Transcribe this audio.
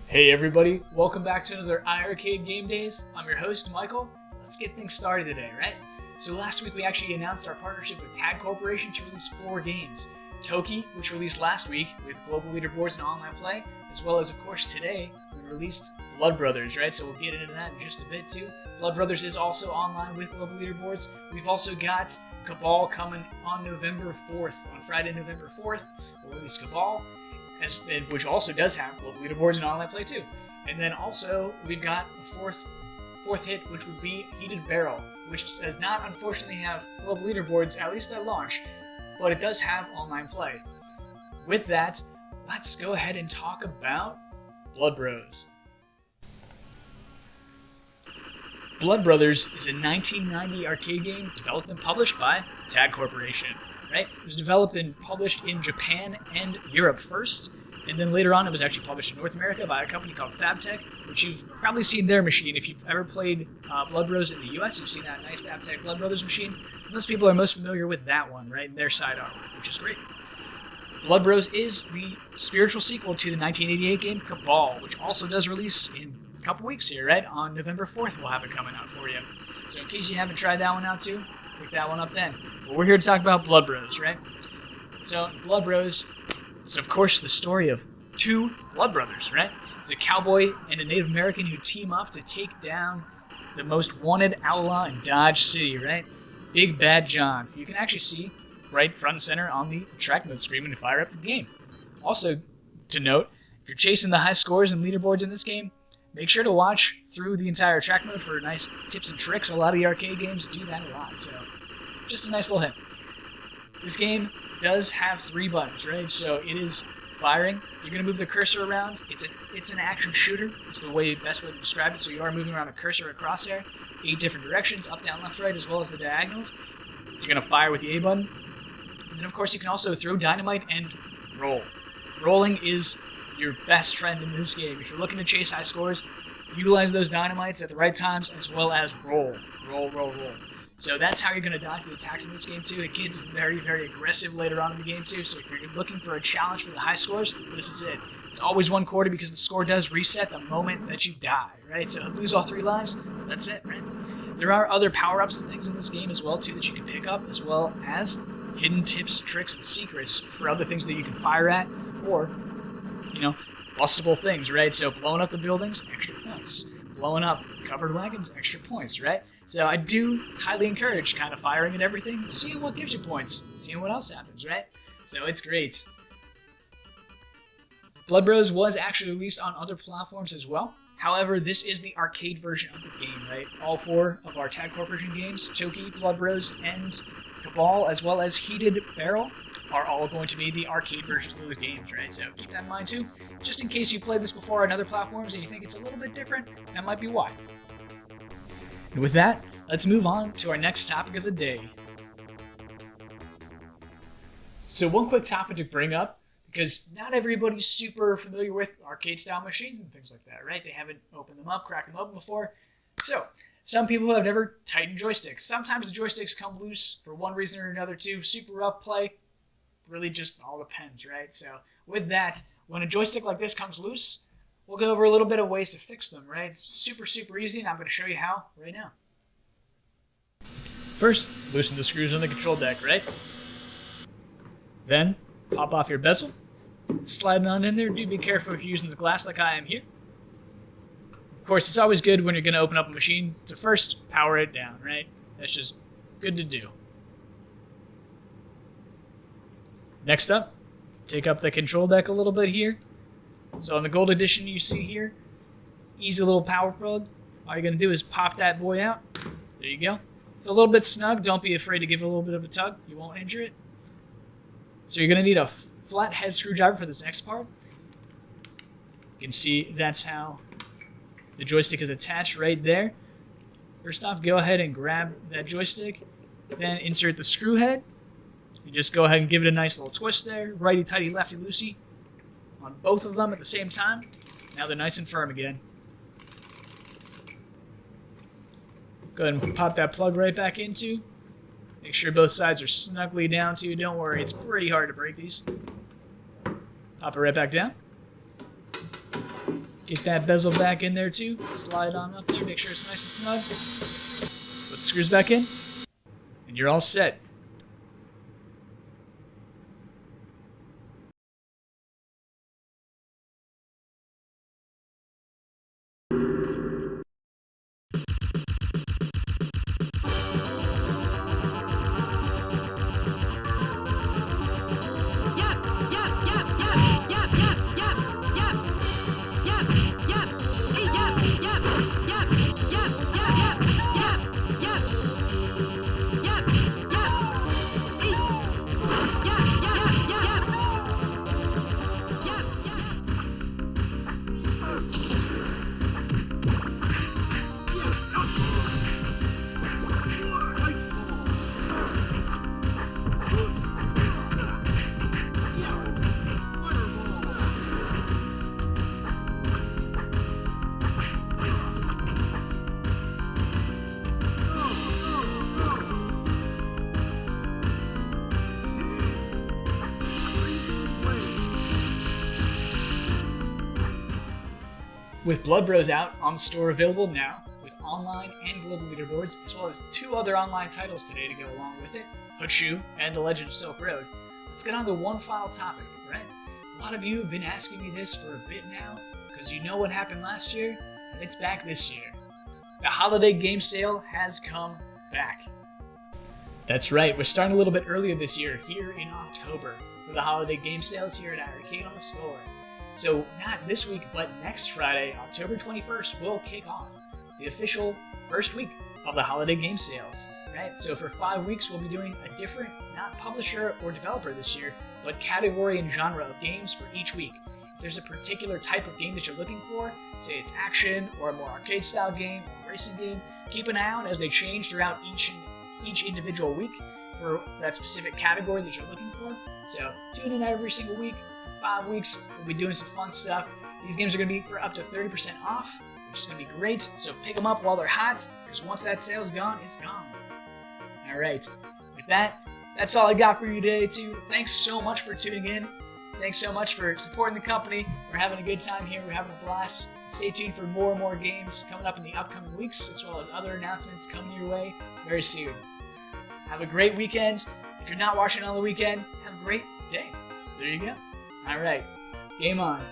Hey everybody, welcome back to another iiRcade Gamedaze. I'm your host, Michael. Let's get things started today, right? So last week we actually announced our partnership with TAG Corporation to release 4 games. Toki, which released last week with global leaderboards and online play, as well as, of course, today we released Blood Brothers, right? So we'll get into that in just a bit too. Blood Brothers is also online with global leaderboards. We've also got Cabal coming on November 4th. On Friday, November 4th, we'll release Cabal, which also does have global leaderboards and online play too. And then also we've got a fourth hit, which would be Heated Barrel, which does not unfortunately have global leaderboards, at least at launch, but it does have online play. With that, let's go ahead and talk about Blood Bros. Blood Brothers is a 1990 arcade game developed and published by TAG Corporation. Right? It was developed and published in Japan and Europe first, and then later on it was actually published in North America by a company called FabTech, which you've probably seen their machine. If you've ever played Blood Bros in the US, you've seen that nice FabTech Blood Brothers machine. Most people are most familiar with that one, right? Their side artwork, which is great. Blood Bros is the spiritual sequel to the 1988 game Cabal, which also does release in a couple weeks here, right? On November 4th, we'll have it coming out for you. So in case you haven't tried that one out too, pick that one up then. But we're here to talk about Blood Bros, right? So Blood Bros is, of course, the story of 2 blood brothers, right? It's a cowboy and a Native American who team up to take down the most wanted outlaw in Dodge City, right? Big Bad John. You can actually see right front and center on the track mode screen when you fire up the game. Also, to note, if you're chasing the high scores and leaderboards in this game, make sure to watch through the entire track mode for nice tips and tricks. A lot of the arcade games do that a lot, so just a nice little hint. This game does have 3 buttons, right? So it is firing. You're going to move the cursor around. It's an action shooter. It's the best way to describe it. So you are moving around a cursor or a crosshair, 8 different directions, up, down, left, right, as well as the diagonals. You're going to fire with the A button. And then, of course, you can also throw dynamite and roll. Rolling is your best friend in this game. If you're looking to chase high scores, utilize those dynamites at the right times, as well as roll. Roll, roll, roll. So that's how you're going to dodge the attacks in this game too. It gets very, very aggressive later on in the game too, so if you're looking for a challenge for the high scores, this is it. It's always 1 quarter because the score does reset the moment that you die, right? So lose all 3 lives, that's it, right? There are other power-ups and things in this game as well too that you can pick up, as well as hidden tips, tricks, and secrets for other things that you can fire at, or, bustable things, right? So blowing up the buildings, extra points. Blowing up covered wagons, extra points, right? So I do highly encourage kind of firing at everything, seeing what gives you points, seeing what else happens, right? So it's great. Blood Bros was actually released on other platforms as well. However, this is the arcade version of the game, right? All 4 of our TAG Corporation games, Toki, Blood Bros, and Cabal, as well as Heated Barrel, are all going to be the arcade versions of the games, right? So keep that in mind too. Just in case you played this before on other platforms and you think it's a little bit different, that might be why. And with that, let's move on to our next topic of the day. So one quick topic to bring up, because not everybody's super familiar with arcade-style machines and things like that, right? They haven't opened them up, cracked them open before. So, some people have never tightened joysticks. Sometimes the joysticks come loose for one reason or another too. Super rough play, really just all depends, right? So, with that, when a joystick like this comes loose, we'll go over a little bit of ways to fix them, right? It's super, super easy, and I'm going to show you how right now. First, loosen the screws on the control deck, right? Then, pop off your bezel, slide it on in there. Do be careful if you're using the glass like I am here. Of course, it's always good when you're going to open up a machine to first power it down, right? That's just good to do. Next up, take up the control deck a little bit here. So on the Gold Edition you see here, easy little power plug. All you're going to do is pop that boy out. There you go. It's a little bit snug. Don't be afraid to give it a little bit of a tug. You won't injure it. So you're going to need a flat head screwdriver for this next part. You can see that's how the joystick is attached right there. First off, go ahead and grab that joystick. Then insert the screw head. You just go ahead and give it a nice little twist there. Righty-tighty, lefty-loosey. On both of them at the same time. Now they're nice and firm again. Go ahead and pop that plug right back into. Make sure both sides are snugly down too. Don't worry, it's pretty hard to break these. Pop it right back down. Get that bezel back in there too. Slide on up there, make sure it's nice and snug. Put the screws back in, and you're all set. With Blood Bros out on the store available now, with online and global leaderboards, as well as 2 other online titles today to go along with it, Hochu and The Legend of Silk Road, let's get on to one final topic, right? A lot of you have been asking me this for a bit now, because you know what happened last year, and it's back this year. The holiday game sale has come back. That's right, we're starting a little bit earlier this year, here in October, for the holiday game sales here at iiRcade on the store. So not this week, but next Friday, October 21st, will kick off the official first week of the holiday game sales, right? So for 5 weeks, we'll be doing a different, not publisher or developer this year, but category and genre of games for each week. If there's a particular type of game that you're looking for, say it's action or a more arcade style game or racing game, keep an eye out as they change throughout each individual week for that specific category that you're looking for. So tune in every single week. 5 weeks, we'll be doing some fun stuff. These games are going to be for up to 30% off, which is going to be great. So pick them up while they're hot, because once that sale's gone, it's gone. All right. With that, that's all I got for you today, too. Thanks so much for tuning in. Thanks so much for supporting the company. We're having a good time here. We're having a blast. Stay tuned for more and more games coming up in the upcoming weeks, as well as other announcements coming your way very soon. Have a great weekend. If you're not watching on the weekend, have a great day. There you go. All right, game on.